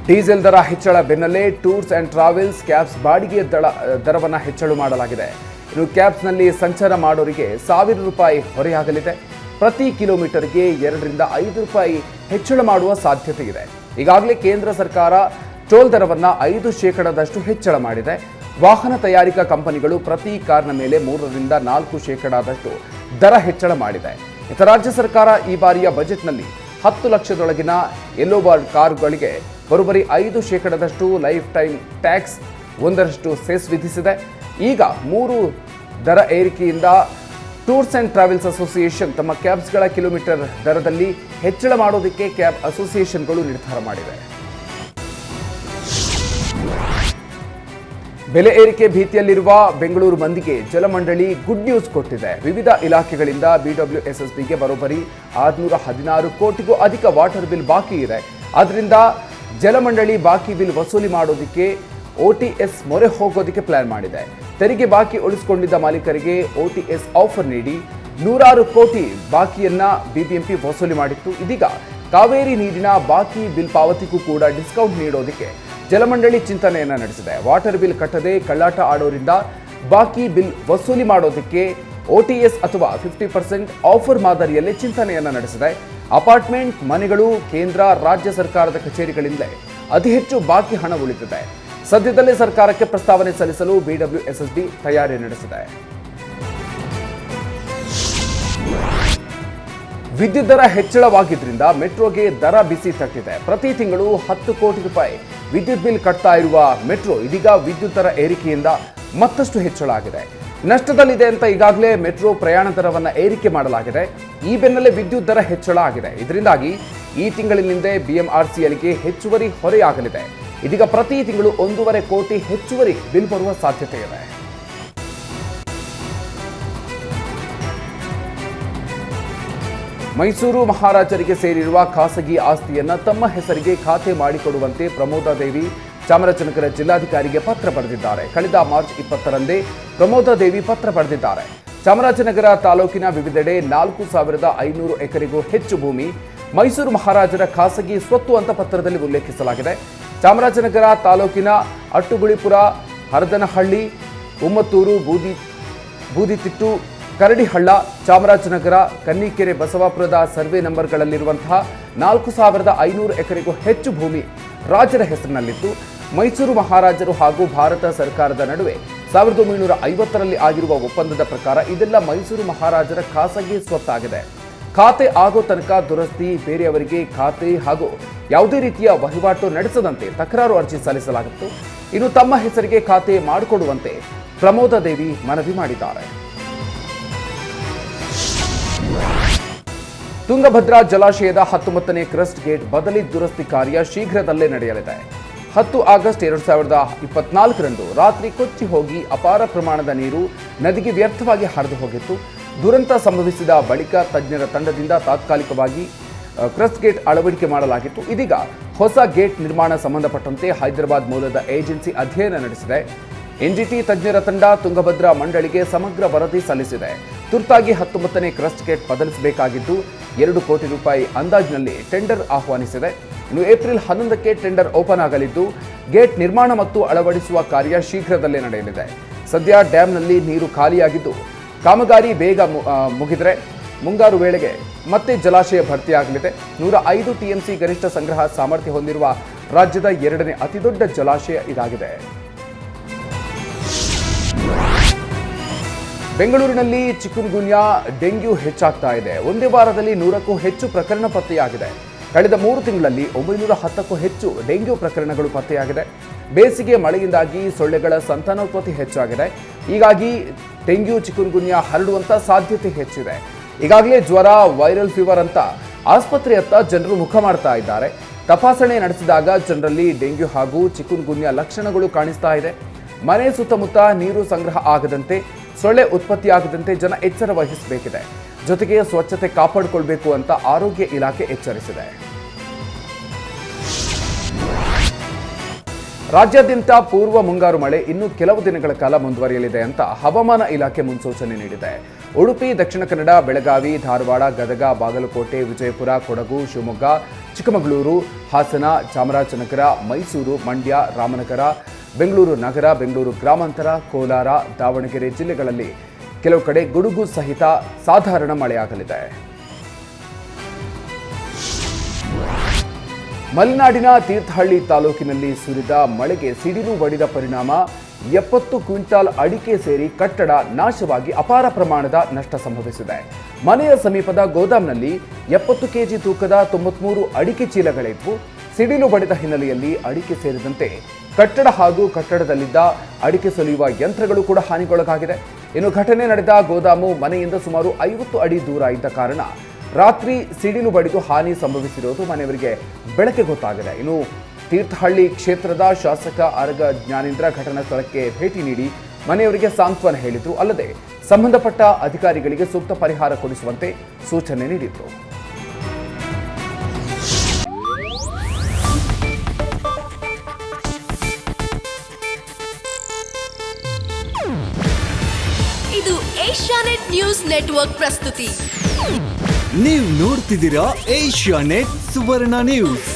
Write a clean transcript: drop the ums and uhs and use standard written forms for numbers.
Diesel ದರ ಹೆಚ್ಚಳ ಬೆನ್ನಲ್ಲೇ ಟೂರ್ಸ್ ಆ್ಯಂಡ್ ಟ್ರಾವೆಲ್ಸ್ ಕ್ಯಾಬ್ಸ್ ಬಾಡಿಗೆ ದರವನ್ನು ಹೆಚ್ಚಳ ಮಾಡಲಾಗಿದೆ. ಇನ್ನು ಕ್ಯಾಬ್ಸ್ನಲ್ಲಿ ಸಂಚಾರ ಮಾಡೋರಿಗೆ ₹1,000 ಹೊರೆಯಾಗಲಿದೆ. ಪ್ರತಿ ಕಿಲೋಮೀಟರ್ಗೆ 2 ರಿಂದ 5 ರೂಪಾಯಿ ಹೆಚ್ಚಳ ಮಾಡುವ ಸಾಧ್ಯತೆ ಇದೆ. ಈಗಾಗಲೇ ಕೇಂದ್ರ ಸರ್ಕಾರ ಟೋಲ್ ದರವನ್ನು 5% ಹೆಚ್ಚಳ ಮಾಡಿದೆ. ವಾಹನ ತಯಾರಿಕಾ ಕಂಪನಿಗಳು ಪ್ರತಿ ಕಾರ್ನ ಮೇಲೆ 3 ರಿಂದ 4% ದರ ಹೆಚ್ಚಳ ಮಾಡಿದೆ. ರಾಜ್ಯ ಸರ್ಕಾರ ಈ ಬಾರಿಯ ಬಜೆಟ್ನಲ್ಲಿ 10 ಲಕ್ಷದೊಳಗಿನ ಯೆಲ್ಲೋ ಬಾರ್ಡ್ ಕಾರುಗಳಿಗೆ ಬರೋಬ್ಬರಿ 5% ಲೈಫ್ ಟೈಮ್ ಟ್ಯಾಕ್ಸ್ 1% ಸೆಸ್ ವಿಧಿಸಿದೆ. ಈಗ 3 ದರ ಏರಿಕೆಯಿಂದ ಟೂರ್ಸ್ ಆ್ಯಂಡ್ ಟ್ರಾವೆಲ್ಸ್ ಅಸೋಸಿಯೇಷನ್ ತಮ್ಮ ಕ್ಯಾಬ್ಸ್ಗಳ ಕಿಲೋಮೀಟರ್ ದರದಲ್ಲಿ ಹೆಚ್ಚಳ ಮಾಡೋದಕ್ಕೆ ಕ್ಯಾಬ್ ಅಸೋಸಿಯೇಷನ್ಗಳು ನಿರ್ಧಾರ ಮಾಡಿವೆ. ಬೆಲೆ ಏರಿಕೆ ಭೀತಿಯಲ್ಲಿರುವ ಬೆಂಗಳೂರು ಮಂದಿಗೆ ಜಲಮಂಡಳಿ ಗುಡ್ ನ್ಯೂಸ್ ಕೊಟ್ಟಿದೆ. ವಿವಿಧ ಇಲಾಖೆಗಳಿಂದ BWSSBಗೆ ಬರೋಬ್ಬರಿ 616 ಕೋಟಿಗೂ ಅಧಿಕ ವಾಟರ್ ಬಿಲ್ ಬಾಕಿ ಇದೆ. ಆದ್ದರಿಂದ ಜಲಮಂಡಳಿ ಬಾಕಿ ಬಿಲ್ ವಸೂಲಿ ಮಾಡೋದಕ್ಕೆ OTS ಮೊರೆ ಹೋಗೋದಕ್ಕೆ ಪ್ಲಾನ್ ಮಾಡಿದೆ. ತೆರಿಗೆ ಬಾಕಿ ಉಳಿಸಿಕೊಂಡಿದ್ದ ಮಾಲೀಕರಿಗೆ OTS ಆಫರ್ ನೀಡಿ 106 ಕೋಟಿ ಬಾಕಿಯನ್ನ BBMP ವಸೂಲಿ ಮಾಡಿತ್ತು. ಇದೀಗ ಕಾವೇರಿ ನೀರಿನ ಬಾಕಿ ಬಿಲ್ ಪಾವತಿಗೂ ಕೂಡ ಡಿಸ್ಕೌಂಟ್ ನೀಡೋದಕ್ಕೆ ಜಲಮಂಡಳಿ ಚಿಂತನೆಯನ್ನ ನಡೆಸಿದೆ. ವಾಟರ್ ಬಿಲ್ ಕಟ್ಟದೆ ಕಳ್ಳಾಟ ಆಡೋರಿಂದ ಬಾಕಿ ಬಿಲ್ ವಸೂಲಿ ಮಾಡೋದಕ್ಕೆ OTS ಅಥವಾ 50% ಆಫರ್ ಮಾದರಿಯಲ್ಲಿ ಚಿಂತನೆಯನ್ನ ನಡೆಸಿದೆ. ಅಪಾರ್ಟ್ಮೆಂಟ್ ಮನೆಗಳು ಕೇಂದ್ರ ರಾಜ್ಯ ಸರ್ಕಾರದ ಕಚೇರಿಗಳಿಂದಲೇ ಅತಿ ಹೆಚ್ಚು ಬಾಕಿ ಹಣ ಉಳಿದಿದೆ. ಸದ್ಯದಲ್ಲೇ ಸರ್ಕಾರಕ್ಕೆ ಪ್ರಸ್ತಾವನೆ ಸಲ್ಲಿಸಲು BWSSB ತಯಾರಿ ನಡೆಸಿದೆ. ವಿದ್ಯುತ್ ದರ ಹೆಚ್ಚಳವಾಗಿದ್ದರಿಂದ ಮೆಟ್ರೋಗೆ ದರ ಬಿಸಿ ತಟ್ಟಿದೆ. ಪ್ರತಿ ತಿಂಗಳು 10 ಕೋಟಿ ರೂಪಾಯಿ ವಿದ್ಯುತ್ ಬಿಲ್ ಕಟ್ತಾ ಇರುವ ಮೆಟ್ರೋ ಇದೀಗ ವಿದ್ಯುತ್ ದರ ಏರಿಕೆಯಿಂದ ಮತ್ತಷ್ಟು ಹೆಚ್ಚಳ ಆಗಿದೆ. ನಷ್ಟದಲ್ಲಿದೆ ಅಂತ ಈಗಾಗಲೇ ಮೆಟ್ರೋ ಪ್ರಯಾಣ ದರವನ್ನು ಏರಿಕೆ ಮಾಡಲಾಗಿದೆ. ಈ ಬೆನ್ನಲ್ಲೇ ವಿದ್ಯುತ್ ದರ ಹೆಚ್ಚಳ ಆಗಿದೆ. ಇದರಿಂದಾಗಿ ಈ ತಿಂಗಳಿನಿಂದ BMRCLಗೆ ಹೆಚ್ಚುವರಿ ಹೊರೆಯಾಗಲಿದೆ. ಇದೀಗ ಪ್ರತಿ ತಿಂಗಳು 1.5 ಕೋಟಿ ಹೆಚ್ಚುವರಿ ಬಿಲ್ ಬರುವ ಸಾಧ್ಯತೆ ಇದೆ. ಮೈಸೂರು ಮಹಾರಾಜರಿಗೆ ಸೇರಿರುವ ಖಾಸಗಿ ಆಸ್ತಿಯನ್ನ ತಮ್ಮ ಹೆಸರಿಗೆ ಖಾತೆ ಮಾಡಿಕೊಡುವಂತೆ ಪ್ರಮೋದಾದೇವಿ ಚಾಮರಾಜನಗರ ಜಿಲ್ಲಾಧಿಕಾರಿಗೆ ಪತ್ರ ಬರೆದಿದ್ದಾರೆ. ಕಳೆದ ಮಾರ್ಚ್ 20ರಂದೇ ಪ್ರಮೋದಾದೇವಿ ಪತ್ರ ಬರೆದಿದ್ದಾರೆ. ಚಾಮರಾಜನಗರ ತಾಲೂಕಿನ ವಿವಿಧೆಡೆ 4,500 ಎಕರೆಗೂ ಹೆಚ್ಚು ಭೂಮಿ ಮೈಸೂರು ಮಹಾರಾಜರ ಖಾಸಗಿ ಸ್ವತ್ತು ಅಂತ ಪತ್ರದಲ್ಲಿ ಉಲ್ಲೇಖಿಸಲಾಗಿದೆ. ಚಾಮರಾಜನಗರ ತಾಲೂಕಿನ ಅಟ್ಟುಗುಳಿಪುರ, ಹರದನಹಳ್ಳಿ, ಉಮ್ಮತ್ತೂರು, ಬೂದಿತಿಟ್ಟು, ಕರಡಿಹಳ್ಳ, ಚಾಮರಾಜನಗರ, ಕನ್ನಿಕೆರೆ, ಬಸವಾಪುರದ ಸರ್ವೆ ನಂಬರ್ಗಳಲ್ಲಿರುವಂತಹ 4,500 ಎಕರೆಗೂ ಹೆಚ್ಚು ಭೂಮಿ ರಾಜರ ಹೆಸರಿನಲ್ಲಿತ್ತು. ಮೈಸೂರು ಮಹಾರಾಜರು ಹಾಗೂ ಭಾರತ ಸರ್ಕಾರದ ನಡುವೆ 1950ರಲ್ಲಿ ಆಗಿರುವ ಒಪ್ಪಂದದ ಪ್ರಕಾರ ಇದೆಲ್ಲ ಮೈಸೂರು ಮಹಾರಾಜರ ಖಾಸಗಿ ಸ್ವತ್ತಾಗಿದೆ. ಖಾತೆ ಆಗೋ ತನಕ ದುರಸ್ತಿ, ಬೇರೆಯವರಿಗೆ ಖಾತೆ ಹಾಗೂ ಯಾವುದೇ ರೀತಿಯ ವಹಿವಾಟು ನಡೆಸದಂತೆ ತಕರಾರು ಅರ್ಜಿ ಸಲ್ಲಿಸಲಾಗಿತ್ತು. ಇನ್ನು ತಮ್ಮ ಹೆಸರಿಗೆ ಖಾತೆ ಮಾಡಿಕೊಡುವಂತೆ ಪ್ರಮೋದಾದೇವಿ ಮನವಿ ಮಾಡಿದ್ದಾರೆ. ತುಂಗಭದ್ರಾ ಜಲಾಶಯದ 19ನೇ ಕ್ರಸ್ಟ್ ಗೇಟ್ ಬದಲಿ ದುರಸ್ತಿ ಕಾರ್ಯ ಶೀಘ್ರದಲ್ಲೇ ನಡೆಯಲಿದೆ. 10 ಆಗಸ್ಟ್ 2024ರಂದು ರಾತ್ರಿ ಕೊಚ್ಚಿ ಹೋಗಿ ಅಪಾರ ಪ್ರಮಾಣದ ನೀರು ನದಿಗೆ ವ್ಯರ್ಥವಾಗಿ ಹರಿದು ಹೋಗಿತ್ತು. ದುರಂತ ಸಂಭವಿಸಿದ ಬಳಿಕ ತಜ್ಞರ ತಂಡದಿಂದ ತಾತ್ಕಾಲಿಕವಾಗಿ ಕ್ರಸ್ಟ್ ಗೇಟ್ ಅಳವಡಿಕೆ ಮಾಡಲಾಗಿತ್ತು. ಇದೀಗ ಹೊಸ ಗೇಟ್ ನಿರ್ಮಾಣ ಸಂಬಂಧಪಟ್ಟಂತೆ ಹೈದರಾಬಾದ್ ಮೂಲದ ಏಜೆನ್ಸಿ ಅಧ್ಯಯನ ನಡೆಸಿದೆ. NGT ತಜ್ಞರ ತಂಡ ತುಂಗಭದ್ರಾ ಮಂಡಳಿಗೆ ಸಮಗ್ರ ವರದಿ ಸಲ್ಲಿಸಿದೆ. ತುರ್ತಾಗಿ 19ನೇ ಕ್ರಸ್ಟ್ ಗೇಟ್ ಬದಲಿಸಬೇಕಾಗಿದ್ದು 2 ಕೋಟಿ ರೂಪಾಯಿ ಅಂದಾಜಿನಲ್ಲಿ ಟೆಂಡರ್ ಆಹ್ವಾನಿಸಿದೆ. ಇನ್ನು ಏಪ್ರಿಲ್ 11ಕ್ಕೆ ಟೆಂಡರ್ ಓಪನ್ ಆಗಲಿದ್ದು ಗೇಟ್ ನಿರ್ಮಾಣ ಮತ್ತು ಅಳವಡಿಸುವ ಕಾರ್ಯ ಶೀಘ್ರದಲ್ಲೇ ನಡೆಯಲಿದೆ. ಸದ್ಯ ಡ್ಯಾಂನಲ್ಲಿ ನೀರು ಖಾಲಿಯಾಗಿದ್ದು ಕಾಮಗಾರಿ ಬೇಗ ಮುಗಿದರೆ ಮುಂಗಾರು ವೇಳೆಗೆ ಮತ್ತೆ ಜಲಾಶಯ ಭರ್ತಿಯಾಗಲಿದೆ. 105 TMC ಗರಿಷ್ಠ ಸಂಗ್ರಹ ಸಾಮರ್ಥ್ಯ ಹೊಂದಿರುವ ರಾಜ್ಯದ 2ನೇ ಅತಿದೊಡ್ಡ ಜಲಾಶಯ ಇದಾಗಿದೆ. ಬೆಂಗಳೂರಿನಲ್ಲಿ ಚಿಕುನ್ಗುನ್ಯಾ, ಡೆಂಗ್ಯೂ ಹೆಚ್ಚಾಗ್ತಾ ಇದೆ. ಒಂದೇ ವಾರದಲ್ಲಿ 100ಕ್ಕೂ ಹೆಚ್ಚು ಪ್ರಕರಣ ಪತ್ತೆಯಾಗಿದೆ. ಕಳೆದ 3 ತಿಂಗಳಲ್ಲಿ 910ಕ್ಕೂ ಹೆಚ್ಚು ಡೆಂಗ್ಯೂ ಪ್ರಕರಣಗಳು ಪತ್ತೆಯಾಗಿದೆ. ಬೇಸಿಗೆ ಮಳೆಯಿಂದಾಗಿ ಸೊಳ್ಳೆಗಳ ಸಂತಾನೋತ್ಪತ್ತಿ ಹೆಚ್ಚಾಗಿದೆ. ಹೀಗಾಗಿ ಡೆಂಗ್ಯೂ, ಚಿಕುನ್ಗುನ್ಯಾ ಹರಡುವಂತ ಸಾಧ್ಯತೆ ಹೆಚ್ಚಿದೆ. ಈಗಾಗಲೇ ಜ್ವರ, ವೈರಲ್ ಫೀವರ್ ಅಂತ ಆಸ್ಪತ್ರೆಯತ್ತ ಜನರು ಮುಖ ಮಾಡ್ತಾ ಇದ್ದಾರೆ. ತಪಾಸಣೆ ನಡೆಸಿದಾಗ ಜನರಲ್ಲಿ ಡೆಂಗ್ಯೂ ಹಾಗೂ ಚಿಕುನ್ಗುನ್ಯಾ ಲಕ್ಷಣಗಳು ಕಾಣಿಸ್ತಾ ಇದೆ. ಮನೆ ಸುತ್ತಮುತ್ತ ನೀರು ಸಂಗ್ರಹ ಆಗದಂತೆ, ಸೊಳ್ಳೆ ಉತ್ಪತ್ತಿಯಾಗದಂತೆ ಜನ ಎಚ್ಚರ ವಹಿಸಬೇಕಿದೆ. ಜೊತೆಗೆ ಸ್ವಚ್ಛತೆ ಕಾಪಾಡಿಕೊಳ್ಬೇಕು ಅಂತ ಆರೋಗ್ಯ ಇಲಾಖೆ ಎಚ್ಚರಿಸಿದೆ. ರಾಜ್ಯಾದ್ಯಂತ ಪೂರ್ವ ಮುಂಗಾರು ಮಳೆ ಇನ್ನು ಕೆಲವು ದಿನಗಳ ಕಾಲ ಮುಂದುವರಿಯಲಿದೆ ಅಂತ ಹವಾಮಾನ ಇಲಾಖೆ ಮುನ್ಸೂಚನೆ ನೀಡಿದೆ. ಉಡುಪಿ, ದಕ್ಷಿಣ ಕನ್ನಡ, ಬೆಳಗಾವಿ, ಧಾರವಾಡ, ಗದಗ, ಬಾಗಲಕೋಟೆ, ವಿಜಯಪುರ, ಕೊಡಗು, ಶಿವಮೊಗ್ಗ, ಚಿಕ್ಕಮಗಳೂರು, ಹಾಸನ, ಚಾಮರಾಜನಗರ, ಮೈಸೂರು, ಮಂಡ್ಯ, ರಾಮನಗರ, ಬೆಂಗಳೂರು ನಗರ, ಬೆಂಗಳೂರು ಗ್ರಾಮಾಂತರ, ಕೋಲಾರ, ದಾವಣಗೆರೆ ಜಿಲ್ಲೆಗಳಲ್ಲಿ ಕೆಲವು ಕಡೆ ಗುಡುಗು ಸಹಿತ ಸಾಧಾರಣ ಮಳೆಯಾಗಲಿದೆ. ಮಲೆನಾಡಿನ ತೀರ್ಥಹಳ್ಳಿ ತಾಲೂಕಿನಲ್ಲಿ ಸುರಿದ ಮಳೆಗೆ ಸಿಡಿಲು ಬಡಿದ ಪರಿಣಾಮ 70 ಕ್ವಿಂಟಾಲ್ ಅಡಿಕೆ ಸೇರಿ ಕಟ್ಟಡ ನಾಶವಾಗಿ ಅಪಾರ ಪ್ರಮಾಣದ ನಷ್ಟ ಸಂಭವಿಸಿದೆ. ಮನೆಯ ಸಮೀಪದ ಗೋದಾಮ್ನಲ್ಲಿ 70 ಕೆಜಿ ತೂಕದ 93 ಅಡಿಕೆ ಚೀಲಗಳಿದ್ವು. ಸಿಡಿಲು ಬಡಿದ ಹಿನ್ನೆಲೆಯಲ್ಲಿ ಅಡಿಕೆ ಸೇರಿದಂತೆ ಕಟ್ಟಡ ಹಾಗೂ ಕಟ್ಟಡದಲ್ಲಿದ್ದ ಅಡಿಕೆ ಸುಲಿಯುವ ಯಂತ್ರಗಳು ಕೂಡ ಹಾನಿಗೊಳಗಾಗಿದೆ. ಇನ್ನು ಘಟನೆ ನಡೆದ ಗೋದಾಮು ಮನೆಯಿಂದ ಸುಮಾರು 50 ಅಡಿ ದೂರ ಇದ್ದ ಕಾರಣ ರಾತ್ರಿ ಸಿಡಿಲು ಬಡಿದು ಹಾನಿ ಸಂಭವಿಸಿರುವುದು ಮನೆಯವರಿಗೆ ಬೆಳಕಿಗೆ ಗೊತ್ತಾಗಿದೆ. ಇನ್ನು ತೀರ್ಥಹಳ್ಳಿ ಕ್ಷೇತ್ರದ ಶಾಸಕ ಆರಗ ಜ್ಞಾನೇಂದ್ರ ಘಟನಾ ಸ್ಥಳಕ್ಕೆ ಭೇಟಿ ನೀಡಿ ಮನೆಯವರಿಗೆ ಸಾಂತ್ವನ ಹೇಳಿದ್ರು. ಅಲ್ಲದೆ ಸಂಬಂಧಪಟ್ಟ ಅಧಿಕಾರಿಗಳಿಗೆ ಸೂಕ್ತ ಪರಿಹಾರ ಕೊಡಿಸುವಂತೆ ಸೂಚನೆ ನೀಡಿದ್ರು. ಇದು ಏಷ್ಯಾನೆಟ್ ನ್ಯೂಸ್ ನೆಟ್ವರ್ಕ್ ಪ್ರಸ್ತುತಿ. ನೀವು ನೋಡ್ತಿದ್ದೀರಾ ಏಷ್ಯಾನೆಟ್ ಸುವರ್ಣ ನ್ಯೂಸ್.